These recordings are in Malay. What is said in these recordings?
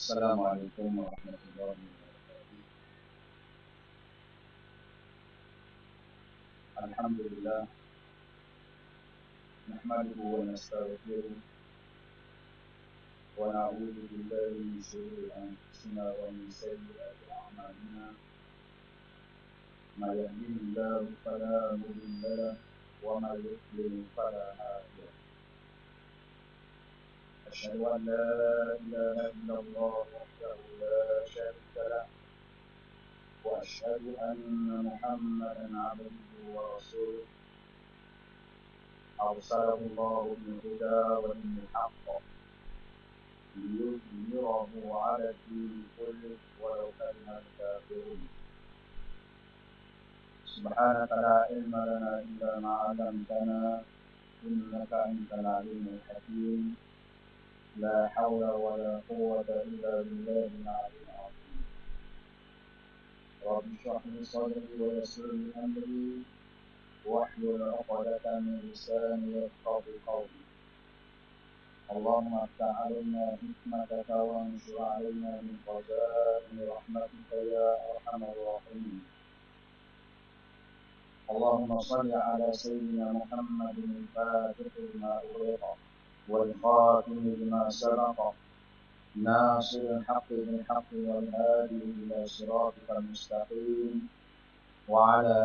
Assalamualaikum warahmatullahi wabarakatuh. Alhamdulillah, nahmaduhu wa nastaghfiruh wa na'udzu billahi min shururi anfusina wa min sayyiati a'malina. May yahdihillahu fala mudilla lahu wa may yudlil fala hadiya lahu. Asyhadu an la ilaha illallah wahdahu la syarika lahu wa asyhadu anna Muhammadan 'abduhu wa rasuluh. أرسله الله بالهدى ودين الحق ليظهره على الدين كله ولو كره الكافرون. سبحانك لا علم لنا إلا ما علمتنا إنك أنت العليم الحكيم. لا حول ولا قوة إلا بالله العلي العظيم. رب اشرح لي صدري ويسر لي أمري واحلل عقدة من لساني يفقهوا قولي. اللهم افتح علينا حكمتك وانشر علينا من خزائن رحمتك يا ارحم الراحمين. اللهم صل على سيدنا محمد الفاتح لما أغلق والخاتم لما سبق ناصر الحق بالحق والهادي إلى صراطك المستقيم وعلى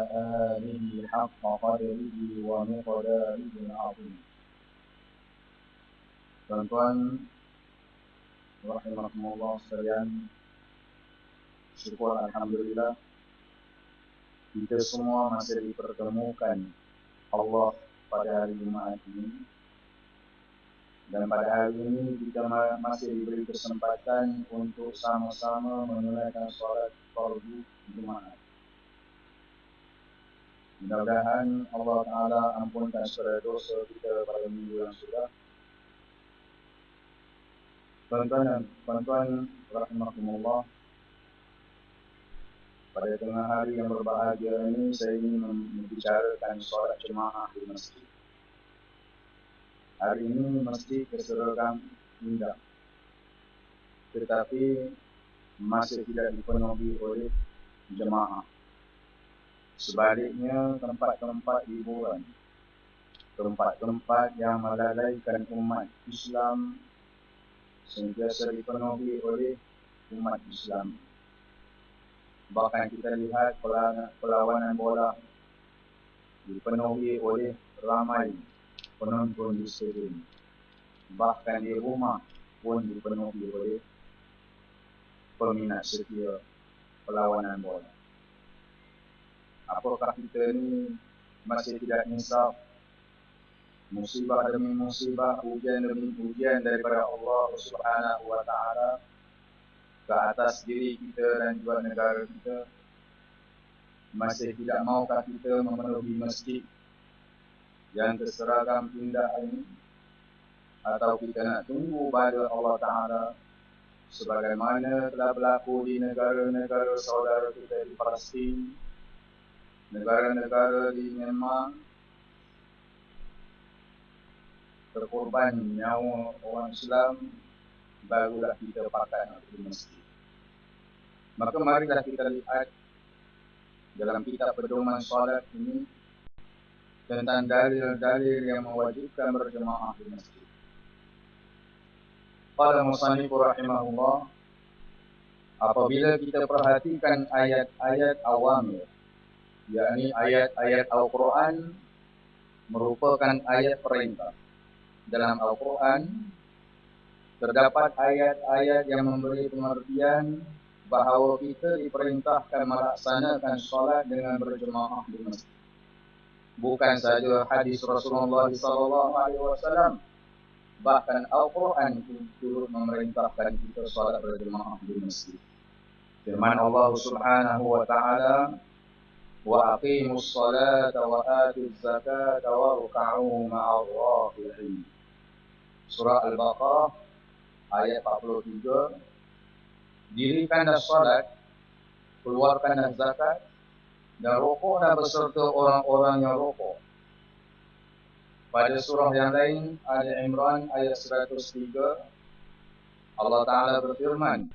آله حق قدره ومقداره العظيم. Tuan-tuan rahimakumullah sekalian, syukur alhamdulillah kita semua masih dipertemukan Allah pada hari Jumaat ini. Dan pada hari ini kita masih diberi kesempatan untuk sama-sama menunaikan salat fardu Jumaat. Mudah-mudahan Allah Ta'ala ampunkan segala dosa kita pada minggu yang sudah. Tuan-tuan rahimakumullah, pada tengah hari yang berbahagia ini saya ingin membicarakan solat jemaah di masjid. Hari ini masjid keseragam indah, tetapi masih tidak dipenuhi oleh jemaah. Sebaliknya, tempat-tempat hiburan, tempat-tempat yang melalaikan umat Islam sentiasa dipenuhi oleh umat Islam. Bahkan kita lihat perlawanan bola dipenuhi oleh ramai penonton di stadium. Bahkan di rumah pun dipenuhi oleh peminat setia perlawanan bola. Apakah kita ini masih tidak insaf? Musibah demi musibah, ujian demi ujian daripada Allah Subhanahu wa Ta'ala ke atas diri kita dan juga negara kita. Masih tidak maukah kita memenuhi masjid yang keseragam indah ini? Atau kita nak tunggu pada Allah Ta'ala sebagaimana telah berlaku di negara-negara saudara kita di Palestin, negara-negara di Myanmar, berkorban nyawa orang Islam, barulah kita pakai di masjid. Maka marilah kita lihat dalam kitab pedoman salat ini tentang dalil-dalil yang mewajibkan berjemaah di masjid. Qala musannif rahimahullah, apabila kita perhatikan ayat-ayat awamir, yakni ayat-ayat Al-Quran merupakan ayat perintah. Dalam Al-Quran terdapat ayat-ayat yang memberi pengertian bahawa kita diperintahkan melaksanakan solat dengan berjemaah di masjid. Bukan saja hadis Rasulullah SAW, bahkan Al-Quran turut memerintahkan kita solat berjemaah di masjid. Firman Allah Subhanahu wa Ta'ala, wa aqimus salata wa atuz zakata warka'u ma'ar raki'in. Surah Al-Baqarah ayat 43. Dirikanlah salat, keluarkanlah zakat, dan rukuklah beserta orang-orang yang rukuk. Pada surah yang lain, Ali Imran ayat 103, Allah Ta'ala berfirman,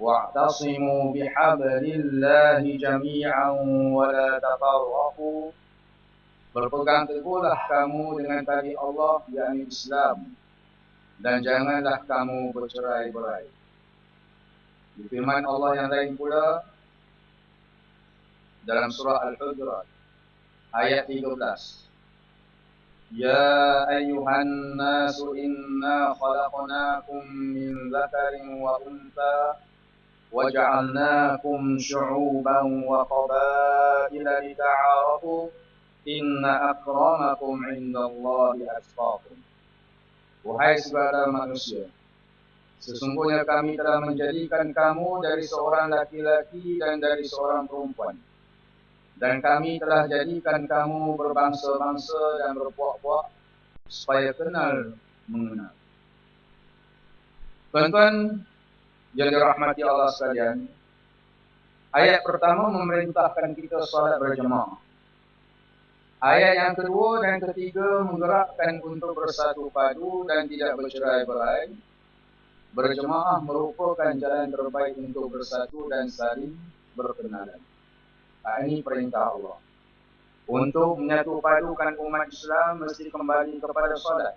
wa'tasimu bihablillahi jami'an wa la tafarraqu. Berpegang teguhlah kamu dengan tali Allah, yakni Islam, dan janganlah kamu bercerai-berai. Di firman Allah yang lain pula dalam surah Al-Hujurat ayat 13. Ya ayyuhan nasu inna khalaqnakum min dzakarin wa untha wa ja'alnakum syu'uban wa qabaila lita'arafu inna akramakum 'indallahi atqakum. Wahai segala manusia, sesungguhnya kami telah menjadikan kamu dari seorang laki-laki dan dari seorang perempuan. Dan kami telah jadikan kamu berbangsa-bangsa dan berpuak-puak supaya kenal mengenal. Tuan-tuan yang dirahmati Allah sekalian, ayat pertama memerintahkan kita salat berjemaah. Ayat yang kedua dan ketiga menggerakkan untuk bersatu padu dan tidak bercerai-berai. Berjemaah merupakan jalan terbaik untuk bersatu dan saling berkenalan. Ini perintah Allah. Untuk menyatu padukan umat Islam mesti kembali kepada solat.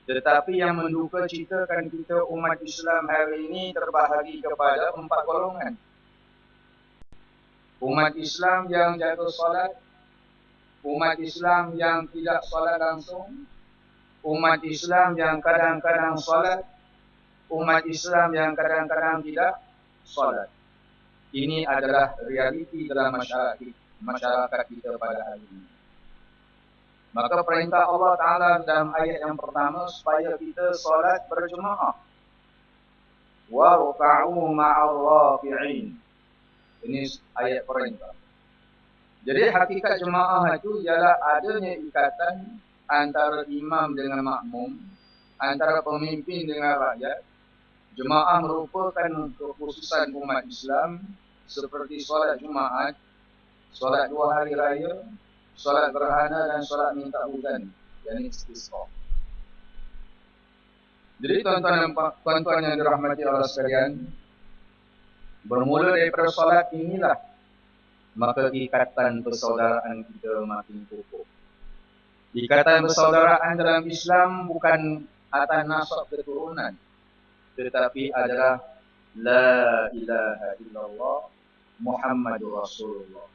Tetapi yang menduka citakan kita umat Islam hari ini terbahagi kepada 4 golongan. Umat Islam yang jaga solat, umat Islam yang tidak solat langsung, umat Islam yang kadang-kadang solat, umat Islam yang kadang-kadang tidak solat. Ini adalah realiti dalam masyarakat kita pada hari ini. Maka perintah Allah Ta'ala dalam ayat yang pertama supaya kita solat berjemaah. Wa ruka'u ma'ar rafi'in. Ini ayat perintah. Jadi hakikat jemaah itu ialah adanya ikatan antara imam dengan makmum, antara pemimpin dengan rakyat. Jemaah merupakan kekhususan umat Islam seperti solat Jumaat, solat 2 hari raya, solat gerhana dan solat minta hujan, yakni istisqa. Jadi tuan-tuan yang dirahmati Allah sekalian, bermula daripada solat inilah maka ikatan persaudaraan kita makin kukuh. Ikatan persaudaraan dalam Islam bukan atas nasab keturunan, tetapi adalah La ilaha illallah Muhammadur Rasulullah.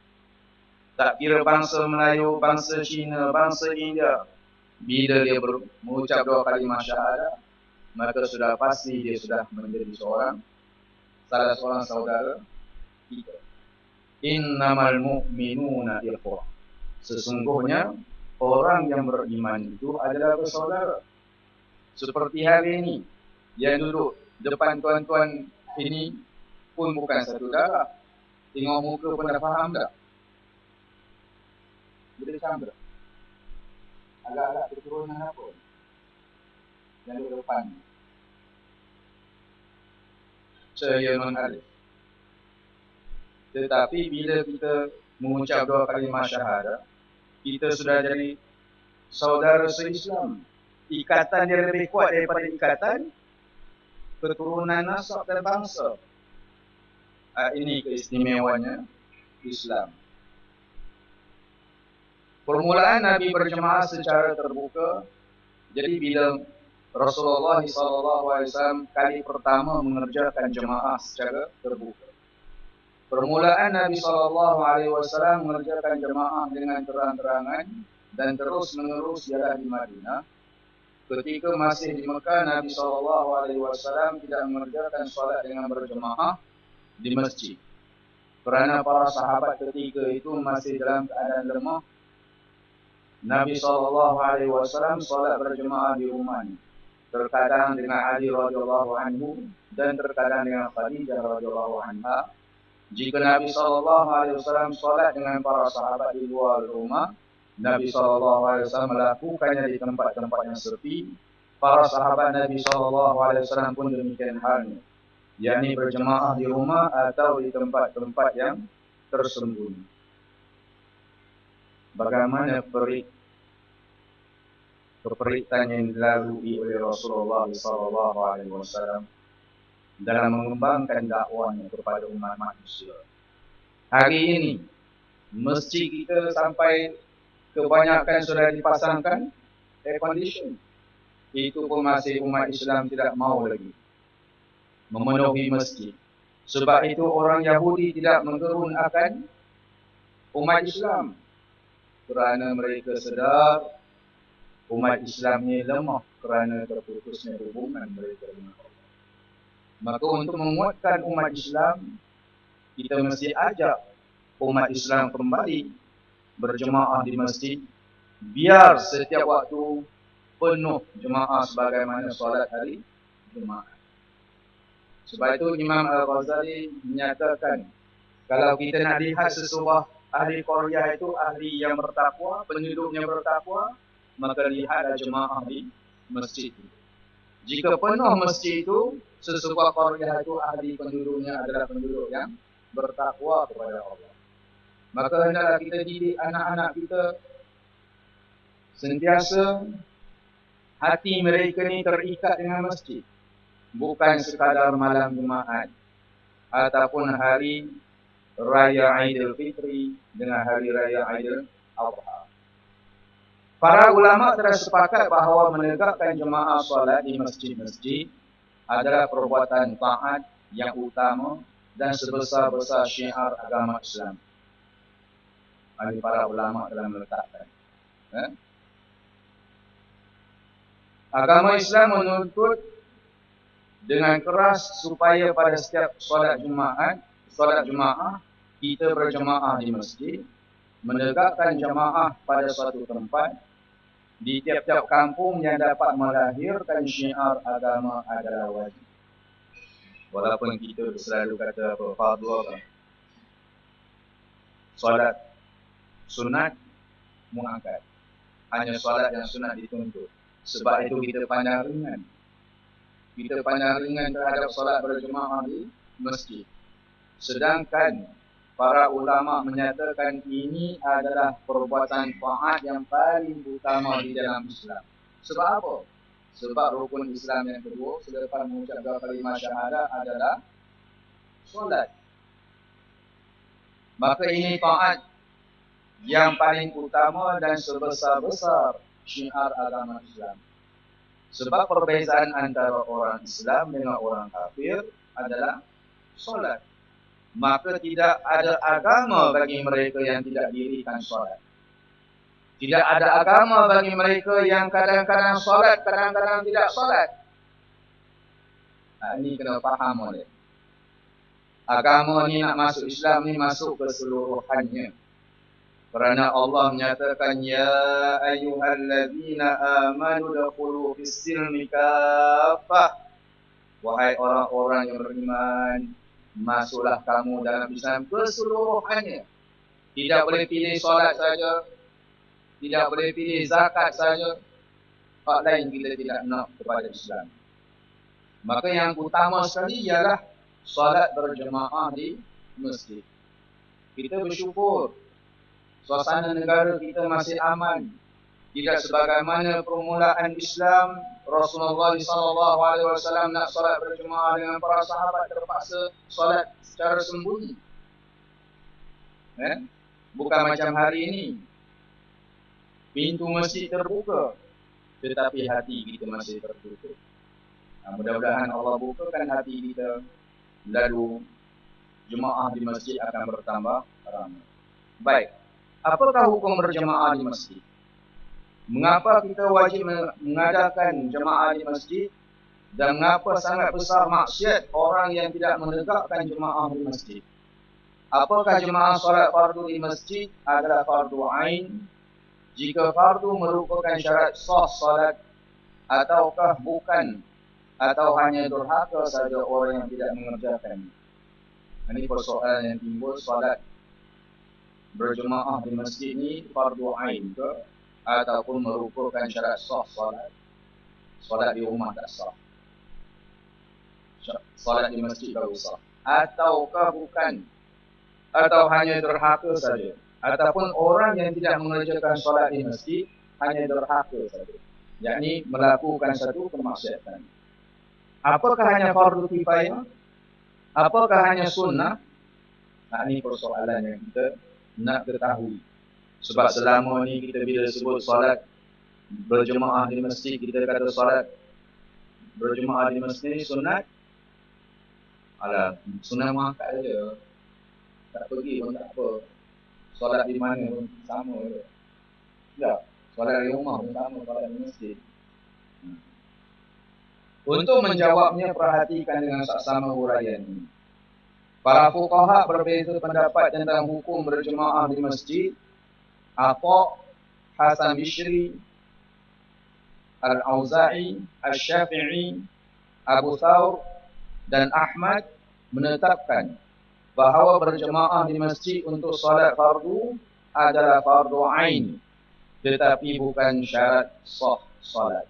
Tak kira bangsa Melayu, bangsa Cina, bangsa India, bila dia mengucap 2 kalimah syahadat, maka sudah pasti dia sudah menjadi salah seorang saudara kita. Innamal mu'minuna ikhwah. Sesungguhnya orang yang beriman itu adalah bersaudara. Seperti hari ini, yang duduk depan tuan-tuan ini pun bukan satu darah. Tengok muka pun dah faham tak? Bila sama. Agak-agak keturunan apa? Yang duduk depan. Saya non-alif. Tetapi bila kita mengucap 2 kalimah syahadat, kita sudah jadi saudara se-Islam. Ikatan dia lebih kuat daripada ikatan keturunan nasab dan bangsa. Ini keistimewanya Islam. Permulaan Nabi berjemaah secara terbuka. Jadi bila Rasulullah SAW kali pertama mengerjakan jemaah secara terbuka. Permulaan Nabi SAW mengerjakan jemaah dengan terang-terangan dan terus-menerus ialah di Madinah. Ketika masih di Mekah, Nabi SAW tidak mengerjakan solat dengan berjemaah di masjid. Kerana para sahabat ketika itu masih dalam keadaan lemah, Nabi SAW solat berjemaah di rumahnya. Terkadang dengan Ali radhiyallahu anhu dan terkadang dengan Khadijah radhiyallahu anha. Jika Nabi SAW solat dengan para sahabat di luar rumah, Nabi SAW melakukannya di tempat-tempat yang sepi. Para sahabat Nabi SAW pun demikian halnya, yakni berjemaah di rumah atau di tempat-tempat yang tersembunyi. Bagaimana keperitan yang dilalui oleh Rasulullah SAW dalam mengembangkan dakwahnya kepada umat manusia. Hari ini masjid kita sampai kebanyakan sudah dipasangkan air condition. Itu pun masih umat Islam tidak mahu lagi memenuhi masjid. Sebab itu orang Yahudi tidak menggerun akan umat Islam, kerana mereka sedar umat Islam ini lemah kerana terputusnya hubungan mereka dengan Allah. Maka untuk menguatkan umat Islam, kita mesti ajak umat Islam kembali berjemaah di masjid, biar setiap waktu penuh jemaah sebagaimana solat hari Jumaat. Sebab itu Imam Al-Ghazali menyatakan, kalau kita nak lihat sesebuah ahli qaryah itu ahli yang bertakwa, penduduknya bertakwa, maka lihatlah jemaah di masjid itu. Jika penuh masjid itu, sesebuah qaryah itu ahli penduduknya adalah penduduk yang bertakwa kepada Allah. Maka hendaklah kita didik anak-anak kita sentiasa hati mereka ni terikat dengan masjid. Bukan sekadar malam Jumaat ataupun hari Raya Aidil Fitri dengan hari Raya Aidil Adha. Para ulama telah sepakat bahawa menegakkan jemaah solat di masjid-masjid adalah perbuatan taat yang utama dan sebesar-besar syiar agama Islam. Para ulama telah meletakkan. Agama Islam menuntut dengan keras supaya pada setiap solat Jumaat kita berjemaah di masjid, menegakkan jemaah pada suatu tempat di tiap-tiap kampung yang dapat melahirkan syiar agama adalah wajib. Walaupun kita selalu kata apa, fardu apa? Solat sunat muakkad. Hanya solat yang sunat dituntut. Sebab itu kita pandang ringan. Kita pandang ringan terhadap solat berjemaah di masjid. Sedangkan para ulama menyatakan ini adalah perbuatan taat yang paling utama di dalam Islam. Sebab apa? Sebab rukun Islam yang kedua selepas mengucapkan kalimah syahadah adalah solat. Maka ini taat yang paling utama dan sebesar-besar syiar agama Islam. Sebab perbezaan antara orang Islam dengan orang kafir adalah solat. Maka tidak ada agama bagi mereka yang tidak dirikan solat. Tidak ada agama bagi mereka yang kadang-kadang solat, kadang-kadang tidak solat. Ini kena faham oleh. Agama ni nak masuk Islam ni masuk keseluruhannya. Kerana Allah menyatakan, Ya ayyuhallazina amanu dakhulu fis-silmi kaffah. Wahai orang-orang yang beriman, masuklah kamu dalam Islam keseluruhannya. Tidak boleh pilih solat saja, tidak boleh pilih zakat saja. Hak lain kita tidak nak kepada Islam. Maka yang utama sekali ialah solat berjemaah di masjid. Kita bersyukur suasana negara kita masih aman. Tidak sebagaimana permulaan Islam, Rasulullah SAW nak solat berjemaah dengan para sahabat terpaksa solat secara sembunyi. Bukan macam hari ini. Pintu masjid terbuka, tetapi hati kita masih tertutup. Mudah-mudahan Allah bukakan hati kita, lalu jemaah di masjid akan bertambah ramai. Baik. Apakah hukum berjemaah di masjid? Mengapa kita wajib mengadakan jemaah di masjid? Dan mengapa sangat besar maksiat orang yang tidak menegakkan jemaah di masjid? Apakah jemaah solat fardu di masjid adalah fardu ain? Jika fardu merupakan syarat sah solat, ataukah bukan? Atau hanya durhaka saja orang yang tidak mengerjakan? Ini persoalan yang timbul. Solat berjemaah di masjid ni fardu ain ke ataupun merupakan syarat sah solat? Solat di rumah tak sah, solat di masjid baru sah. Ataukah bukan? Atau hanya derhaka saja? Ataupun orang yang tidak mengerjakan solat di masjid hanya derhaka saja? yakni melakukan satu kemaksiatan. Apakah hanya fardu kifayah? Apakah hanya sunnah? Nah, ini persoalan yang kita nak ketahui. Sebab selama ni kita bila sebut solat berjemaah di masjid, kita kata solat berjemaah di masjid ni sunat. Alah, sunat muakkad saja. Tak pergi pun tak apa. Solat di mana pun sama je. Tak, solat di rumah pun sama, solat di masjid. Untuk menjawabnya, perhatikan dengan saksama huraian ini. Para fuqaha berbeza pendapat tentang hukum berjemaah di masjid. Atha, Hasan Bishri, Al-Auza'i, Al-Syafi'i, Abu Thawr dan Ahmad menetapkan bahawa berjemaah di masjid untuk solat fardu adalah fardu ain, tetapi bukan syarat sah solat.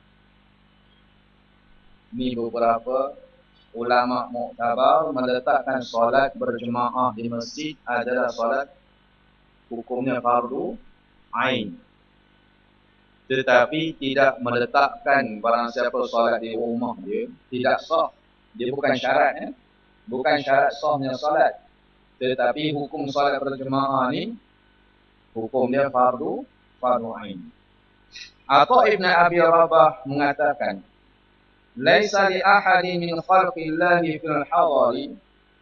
Ini beberapa ulama muktabar meletakkan solat berjemaah di masjid adalah solat hukumnya fardu ain, tetapi tidak meletakkan barang siapa solat di rumah dia tidak sah. Dia bukan syarat, bukan syarat sahnya solat, tetapi hukum solat berjemaah ni hukum dia fardu ain. Atha ibn Abi Rabah mengatakan, laisa li ahadin min khalqillahi fil hadari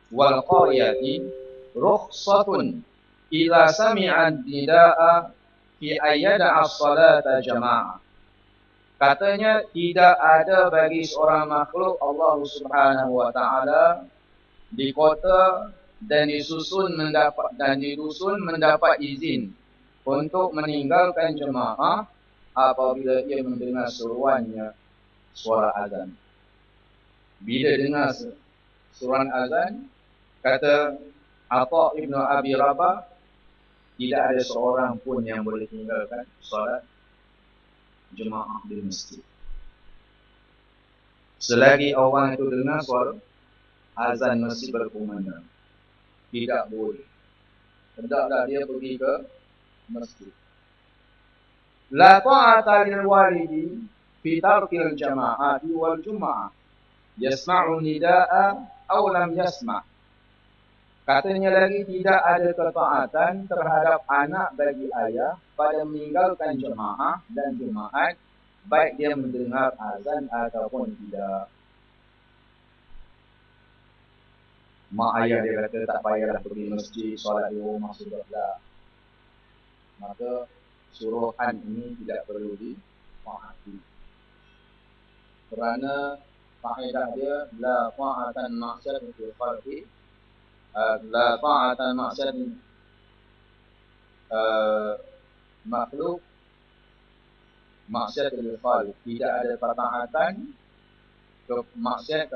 wal qaryati rukhsatun idza sami'a nidaa fi ayyada as-salata jamaah. Katanya tidak ada bagi seorang makhluk Allah Subhanahu wa taala di kota dan di dusun mendapat izin untuk meninggalkan jemaah apabila ia mendengar seruannya suara azan. Bila dengar seruan azan, kata Atha ibn Abi Rabah, tidak ada seorang pun yang boleh tinggalkan solat jemaah di masjid selagi orang itu dengar suara azan masjid berkumandang. Tidak boleh. Hendaklah dia pergi ke masjid. La ta'ata lil walidi fi tarkil jama'ati wal jum'ah yasma'u nida'a aw lam yasma'. Katanya lagi, tidak ada ketaatan terhadap anak bagi ayah pada meninggalkan jemaah dan jumaat, baik dia mendengar azan ataupun tidak. Mak ayah dia kata tak payahlah pergi masjid, solat di rumah sudahlah. Maka suruhan ini tidak perlu dipahami. Kerana faedah dia la ta'atan ma'syad fi khalqi, la ta'atan ma'syad makhluk maksiat fil khalq. Tidak ada taatan ke maksiat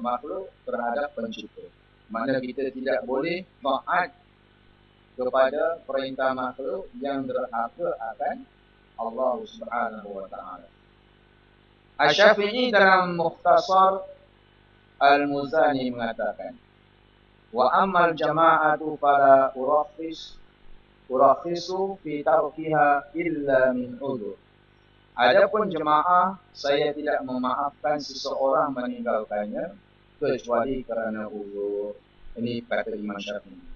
makhluk terhadap pencipta. Maknanya kita tidak boleh taat kepada perintah makhluk yang derhaka akan Allah Subhanahu wa taala. Asy-Syafi'i dalam Mukhtasar Al-Muzani mengatakan, wa ammal jama'atu fala urakhisu fi tarkiha illa min udhur. Adapun jemaah, saya tidak memaafkan seseorang meninggalkannya kecuali kerana uzur. Ini kata Imam Syafi'i.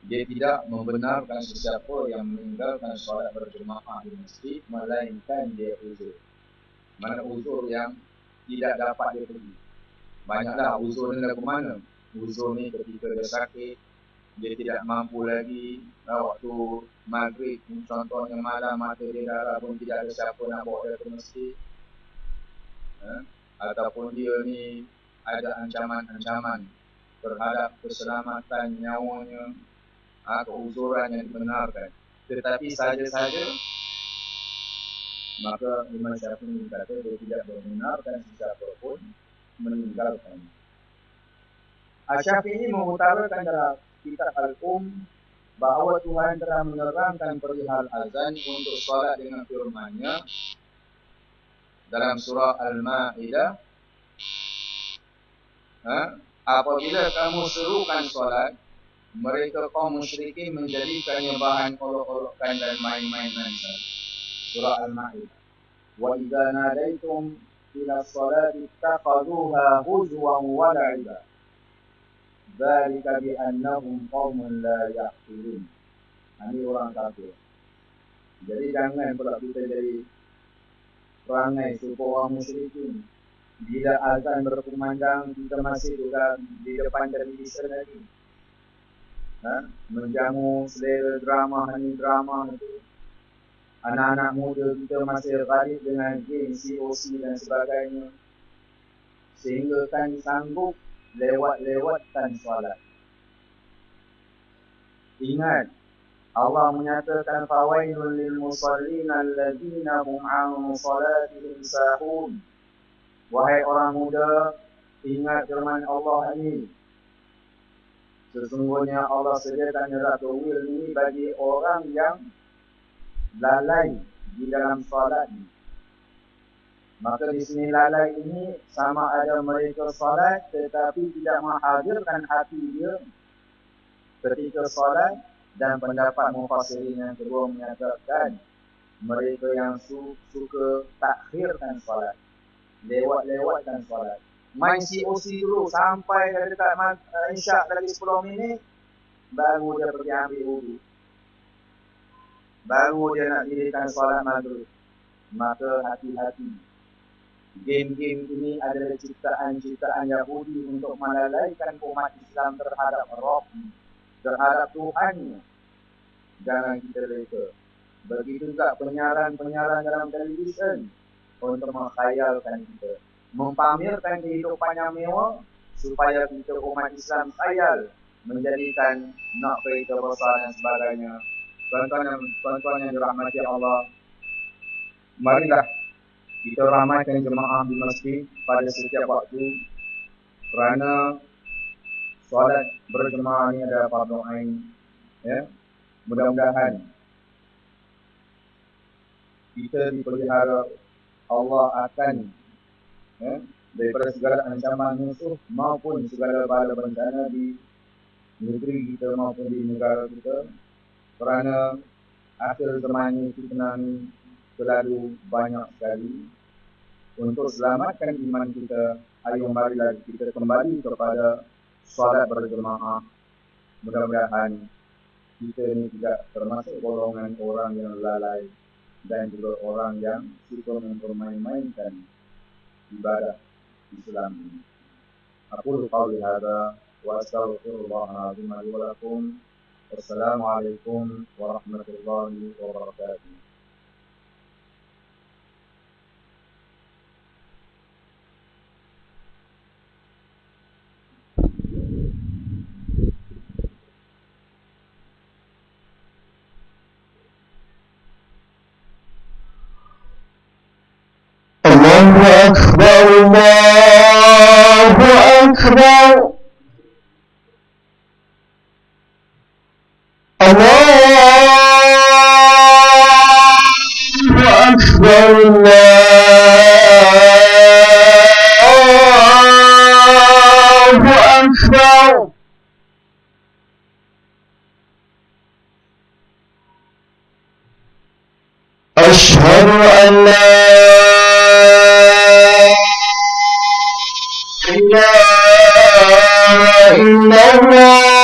Dia tidak membenarkan sesiapa yang meninggalkan solat berjemaah di masjid melainkan dia uzur. Mana uzur yang tidak dapat dia pergi. Banyaklah uzur ni lagu mana? Uzur ni ketika dia sakit, dia tidak mampu lagi, waktu maghrib contohnya malam mata dia darah pun tidak ada siapa nak bawa dia ke masjid, ataupun dia ni ada ancaman-ancaman terhadap keselamatan nyawanya, keuzuran yang dibenarkan, tetapi saja-saja, maka Imam Syafi'i kata dia tidak membenarkan sesiapa pun meninggalkan. Asy-Syafi'i mengutarakan dalam kitab Al-Um bahawa Tuhan telah menerangkan perihal azan untuk solat dengan firman-Nya dalam surah Al-Ma'idah, apabila kamu serukan solat, mereka kaum musyrikin menjadikannya bahan olok-olokan dan main-mainan saja. surah Al-Ma'idah. Wa idza nadaitum ila sholati ittakhadhuha huzwan wa la'iba. Dzalika bi annahum qaumun la yaqilun. Ini orang kafir. Jadi jangan pula kita jadi perangai suku orang musyrikin. Bila azan berkumandang, kita masih juga di depan televisi lagi. Menjamu selera drama, honey drama itu. Anak-anak muda kita masih gharib dengan game, COC dan sebagainya. Sehingga kan sanggup lewat-lewatkan solat. Ingat, Allah menyatakan fawailul lil musallin alladzina hum an salatihim sahun. Wahai orang muda, ingat firman Allah ini. Sesungguhnya Allah sediakan neraka wil ini bagi orang yang lalai di dalam salat. Maka di sini lalai ini sama ada mereka salat tetapi tidak menghadirkan hati dia ketika salat, dan pendapat mufassirin yang kedua menyatakan mereka yang suka takhirkan salat, lewat-lewatkan salat. Main COC dulu sampai dekat isyak lagi 10 minit, baru dia pergi ambil wudu, baru dia nak dirikan salat maghrib. Maka hati-hati. Game-game ini adalah ciptaan-ciptaan Yahudi untuk melalaikan umat Islam terhadap Rabb, terhadap Tuhannya. Jangan kita reka. Begitu juga penyiaran-penyiaran dalam televisyen untuk menghayalkan kita, mempamerkan kehidupan yang mewah supaya kita umat Islam khayal, menjadikan nak kereta besar dan sebagainya. Tuan-tuan yang dirahmati Allah, marilah kita ramaikan jemaah di masjid pada setiap waktu, kerana solat berjemaah ini adalah fardu ain. Ya, mudah-mudahan kita dipelihara Allah akan daripada segala ancaman musuh maupun segala bala bencana di negeri kita maupun di negara kita, kerana akhir zaman ini fitnah terlalu banyak sekali. Untuk selamatkan iman kita, ayo marilah kita kembali kepada solat berjemaah. Mudah-mudahan kita ini tidak termasuk golongan orang yang lalai dan juga orang yang suka mempermain-mainkan ibadah Islam ini. Aqulu qawli hadza wa astaghfirullahal azim li wa lakum. Wassalamualaikum warahmatullahi wabarakatuh. Allahu Akbar, Allahu Akbar, Allahu Akbar, Allahu Akbar. Asyhadu an la ilaha illallah.